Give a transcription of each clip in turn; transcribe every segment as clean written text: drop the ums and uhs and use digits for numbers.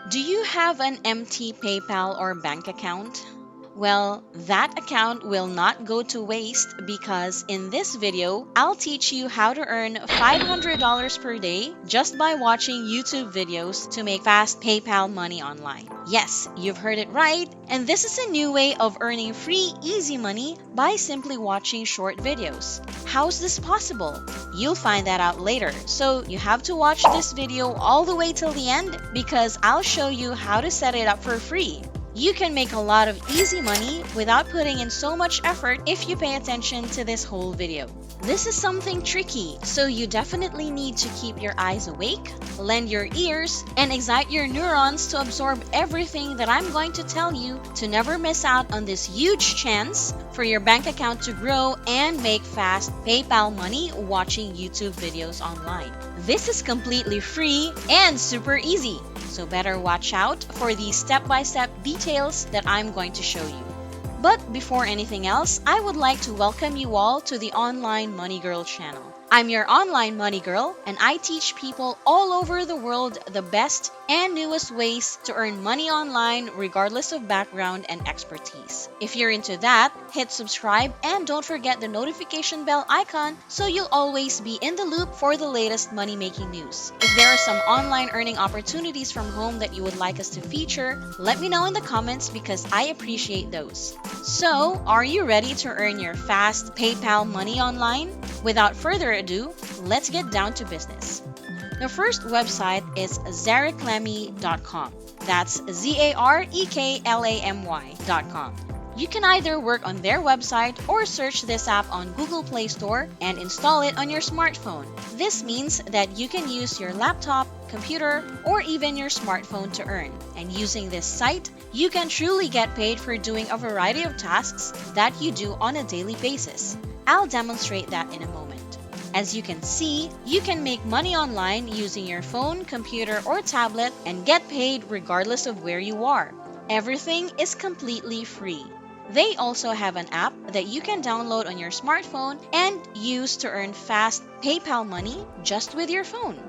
Do you have an empty PayPal or bank account? Well, that account will not go to waste because in this video, I'll teach you how to earn $500 per day just by watching YouTube videos to make fast PayPal money online. Yes, you've heard it right, and this is a new way of earning free, easy money by simply watching short videos. How's this possible? You'll find that out later, so you have to watch this video all the way till the end because I'll show you how to set it up for free. You can make a lot of easy money without putting in so much effort if you pay attention to this whole video. This is something tricky, so you definitely need to keep your eyes awake, lend your ears, and excite your neurons to absorb everything that I'm going to tell you to never miss out on this huge chance for your bank account to grow and make fast PayPal money watching YouTube videos online. This is completely free and super easy, so better watch out for these step-by-step details that I'm going to show you. But before anything else, I would like to welcome you all to the Online Money Girl channel. I'm your online money girl, and I teach people all over the world the best and newest ways to earn money online regardless of background and expertise. If you're into that, hit subscribe and don't forget the notification bell icon so you'll always be in the loop for the latest money-making news. If there are some online earning opportunities from home that you would like us to feature, let me know in the comments because I appreciate those. So, are you ready to earn your fast PayPal money online? Without further ado, let's get down to business. The first website is zareklamy.com. That's zareklamy.com. You can either work on their website or search this app on Google Play Store and install it on your smartphone. This means that you can use your laptop, computer, or even your smartphone to earn. And using this site, you can truly get paid for doing a variety of tasks that you do on a daily basis. I'll demonstrate that in a moment. As you can see, you can make money online using your phone, computer, or tablet and get paid regardless of where you are. Everything is completely free. They also have an app that you can download on your smartphone and use to earn fast PayPal money just with your phone.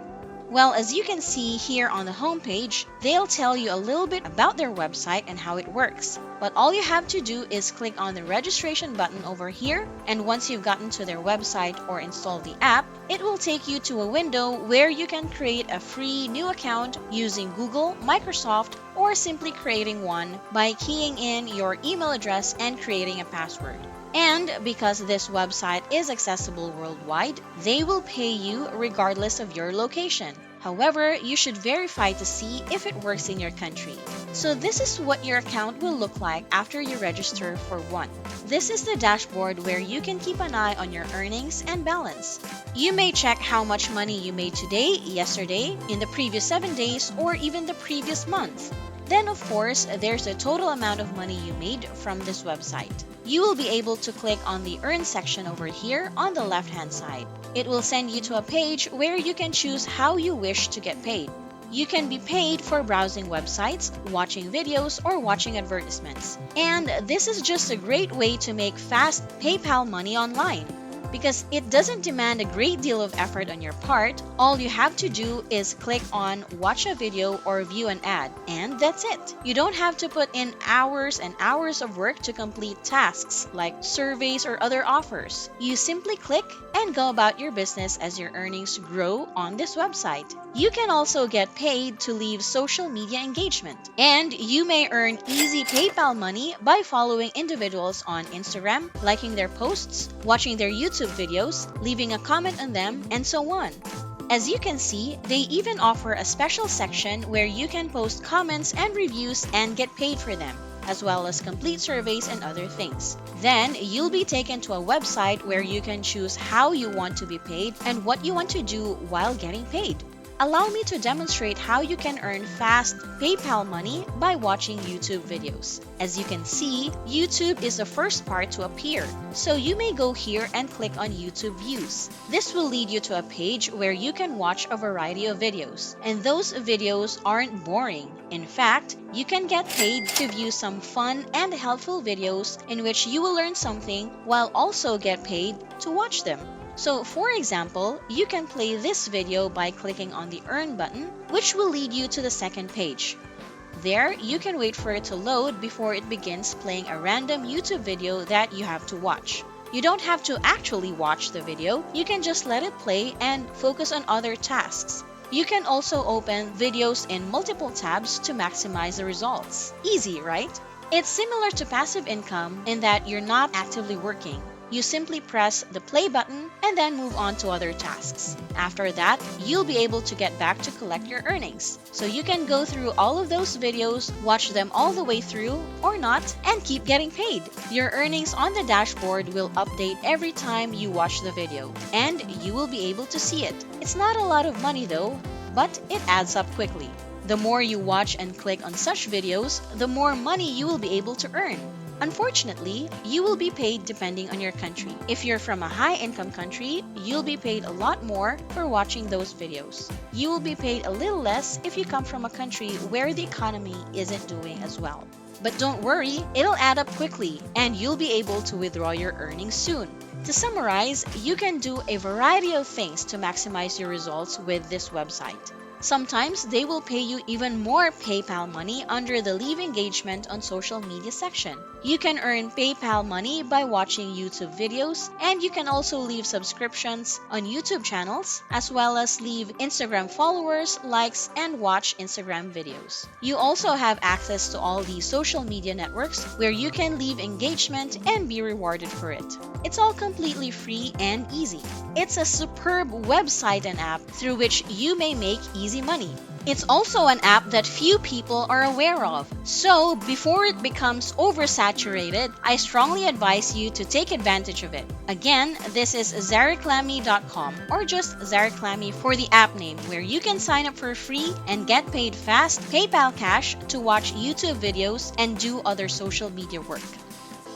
Well, as you can see here on the homepage, they'll tell you a little bit about their website and how it works. But all you have to do is click on the registration button over here, and once you've gotten to their website or installed the app, it will take you to a window where you can create a free new account using Google, Microsoft, or simply creating one by keying in your email address and creating a password. And because this website is accessible worldwide, they will pay you regardless of your location. However, you should verify to see if it works in your country. So this is what your account will look like after you register for one. This is the dashboard where you can keep an eye on your earnings and balance. You may check how much money you made today, yesterday, in the previous 7 days, or even the previous month. Then, of course, there's the total amount of money you made from this website. You will be able to click on the Earn section over here on the left-hand side. It will send you to a page where you can choose how you wish to get paid. You can be paid for browsing websites, watching videos, or watching advertisements. And this is just a great way to make fast PayPal money online. Because it doesn't demand a great deal of effort on your part, all you have to do is click on watch a video or view an ad, and that's it. You don't have to put in hours and hours of work to complete tasks like surveys or other offers. You simply click and go about your business as your earnings grow on this website. You can also get paid to leave social media engagement. And you may earn easy PayPal money by following individuals on Instagram, liking their posts, watching their YouTube videos, leaving a comment on them, and so on. As you can see, they even offer a special section where you can post comments and reviews and get paid for them, as well as complete surveys and other things. Then, you'll be taken to a website where you can choose how you want to be paid and what you want to do while getting paid. Allow me to demonstrate how you can earn fast PayPal money by watching YouTube videos. As you can see, YouTube is the first part to appear, so you may go here and click on YouTube Views. This will lead you to a page where you can watch a variety of videos, and those videos aren't boring. In fact, you can get paid to view some fun and helpful videos in which you will learn something while also get paid to watch them. So, for example, you can play this video by clicking on the Earn button, which will lead you to the second page. There, you can wait for it to load before it begins playing a random YouTube video that you have to watch. You don't have to actually watch the video, you can just let it play and focus on other tasks. You can also open videos in multiple tabs to maximize the results. Easy, right? It's similar to passive income in that you're not actively working. You simply press the play button and then move on to other tasks. After that, you'll be able to get back to collect your earnings. So you can go through all of those videos, watch them all the way through or not, and keep getting paid. Your earnings on the dashboard will update every time you watch the video, and you will be able to see it. It's not a lot of money though, but it adds up quickly. The more you watch and click on such videos, the more money you will be able to earn. Unfortunately, you will be paid depending on your country. If you're from a high-income country, you'll be paid a lot more for watching those videos. You will be paid a little less if you come from a country where the economy isn't doing as well. But don't worry, it'll add up quickly, and you'll be able to withdraw your earnings soon. To summarize, you can do a variety of things to maximize your results with this website. Sometimes they will pay you even more PayPal money under the Leave Engagement on Social Media section. You can earn PayPal money by watching YouTube videos, and you can also leave subscriptions on YouTube channels, as well as leave Instagram followers, likes, and watch Instagram videos. You also have access to all these social media networks where you can leave engagement and be rewarded for it. It's all completely free and easy. It's a superb website and app through which you may make easy money. It's also an app that few people are aware of. So, before it becomes oversaturated, I strongly advise you to take advantage of it. Again, this is zareclammy.com, or just Zareclammy for the app name, where you can sign up for free and get paid fast PayPal cash to watch YouTube videos and do other social media work.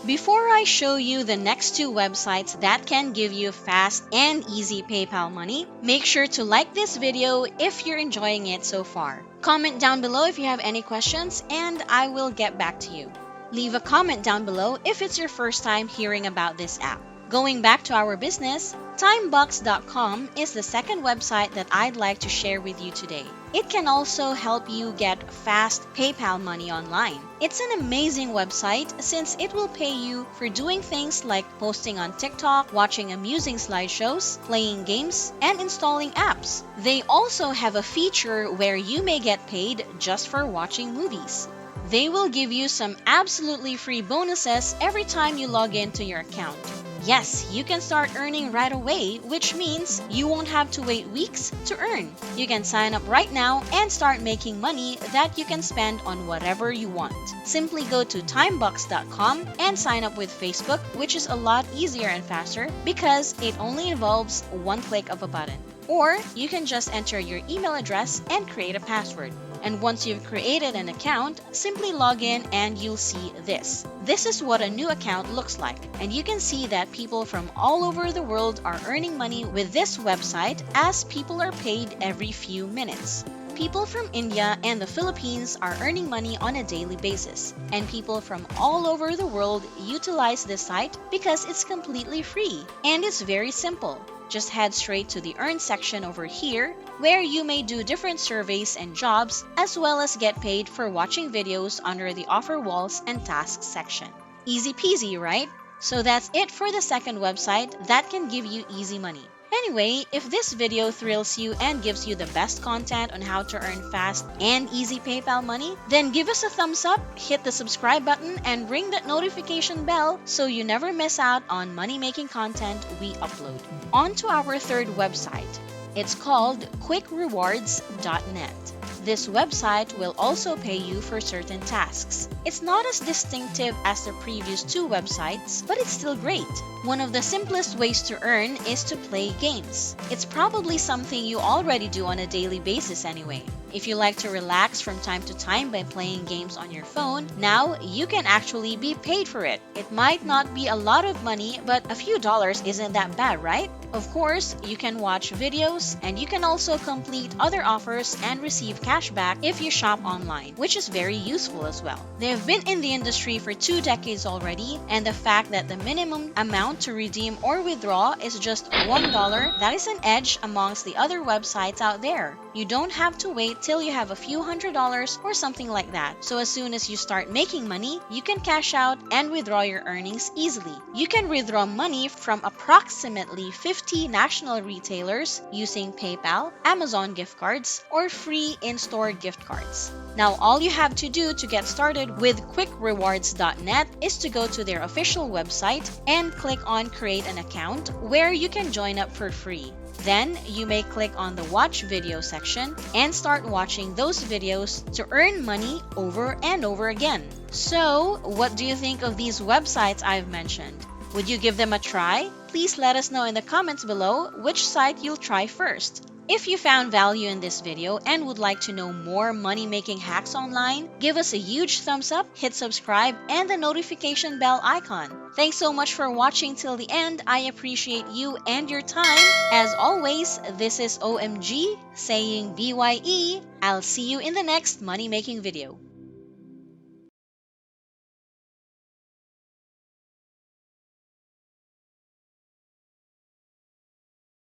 Before I show you the next two websites that can give you fast and easy PayPal money, make sure to like this video if you're enjoying it so far. Comment down below if you have any questions and I will get back to you. Leave a comment down below if it's your first time hearing about this app. Going back to our business, Timebox.com is the second website that I'd like to share with you today. It can also help you get fast PayPal money online. It's an amazing website since it will pay you for doing things like posting on TikTok, watching amusing slideshows, playing games, and installing apps. They also have a feature where you may get paid just for watching movies. They will give you some absolutely free bonuses every time you log into your account. Yes, you can start earning right away, which means you won't have to wait weeks to earn. You can sign up right now and start making money that you can spend on whatever you want. Simply go to timebox.com and sign up with Facebook, which is a lot easier and faster because it only involves one click of a button. Or you can just enter your email address and create a password. And once you've created an account, simply log in and you'll see this. This is what a new account looks like. And you can see that people from all over the world are earning money with this website as people are paid every few minutes. People from India and the Philippines are earning money on a daily basis. And people from all over the world utilize this site because it's completely free. And it's very simple. Just head straight to the Earn section over here, where you may do different surveys and jobs, as well as get paid for watching videos under the Offer Walls and Tasks section. Easy peasy, right? So that's it for the second website that can give you easy money. Anyway, if this video thrills you and gives you the best content on how to earn fast and easy PayPal money, then give us a thumbs up, hit the subscribe button, and ring that notification bell so you never miss out on money-making content we upload. On to our third website. It's called quickrewards.net. This website will also pay you for certain tasks. It's not as distinctive as the previous two websites, but it's still great. One of the simplest ways to earn is to play games. It's probably something you already do on a daily basis anyway. If you like to relax from time to time by playing games on your phone, now you can actually be paid for it. It might not be a lot of money, but a few dollars isn't that bad, right? Of course, you can watch videos and you can also complete other offers and receive cash cashback if you shop online, which is very useful as well. They have been in the industry for 2 decades already, and the fact that the minimum amount to redeem or withdraw is just $1, that is an edge amongst the other websites out there. You don't have to wait till you have a few $100s or something like that. So as soon as you start making money, you can cash out and withdraw your earnings easily. You can withdraw money from approximately 50 national retailers using PayPal, Amazon gift cards, or free in-store gift cards. Now, all you have to do to get started with quickrewards.net is to go to their official website and click on Create an Account, where you can join up for free. Then, you may click on the Watch Video section and start watching those videos to earn money over and over again. So, what do you think of these websites I've mentioned? Would you give them a try? Please let us know in the comments below which site you'll try first. If you found value in this video and would like to know more money-making hacks online, give us a huge thumbs up, hit subscribe, and the notification bell icon. Thanks so much for watching till the end. I appreciate you and your time. As always, this is OMG saying BYE. I'll see you in the next money-making video.